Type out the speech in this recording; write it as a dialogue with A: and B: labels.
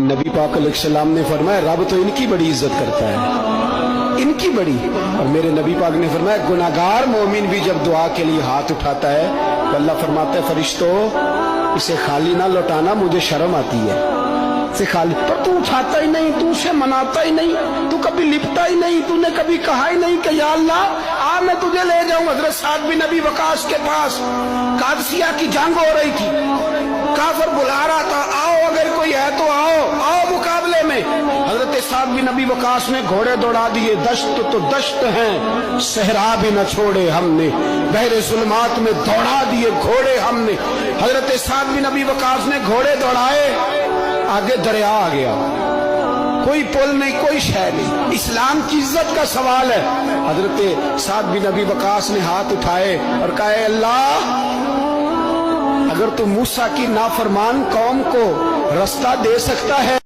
A: नबी पाक अलैहिस्सलाम ने फरमाया रब तो इनकी बड़ी इज्जत करता है, इनकी बड़ी। और मेरे नबी पाक ने फरमाया गुनाहगार मोमिन भी जब दुआ के लिए हाथ उठाता है तो अल्लाह फरमाता है फरिश्तों इसे खाली ना लौटाना, मुझे शर्म आती है इसे खाली। पर तू उठाता ही नहीं, तू उसे मनाता ही नहीं, तू कभी लिपटा ही नहीं, तूने कभी कहा ही नहीं कि या अल्लाह आ मैं तुझे ले जाऊं। हजरत साद बिन नबी वकास के पास कादसिया की जंग हो रही थी, काफिर बुला रहा था आओ अगर कोई है तो आओ, आओ मुकाबले में। हजरत साद बिन नबी वकास ने घोड़े दौड़ा दिए, दश्त तो दश्त हैं सहरा भी न छोड़े हमने, बहरे जुल्मात में दौड़ा दिए घोड़े हमने। हजरत साद बिन नबी वकास ने घोड़े दौड़ाए, आगे दरिया आ गया, कोई पुल नहीं, कोई शय नहीं। इस्लाम की इज्जत का सवाल है। हजरत साद बिन नबी वकास ने हाथ उठाए और कहा अल्लाह अगर तू मूसा की नाफरमान कौम को रास्ता दे सकता है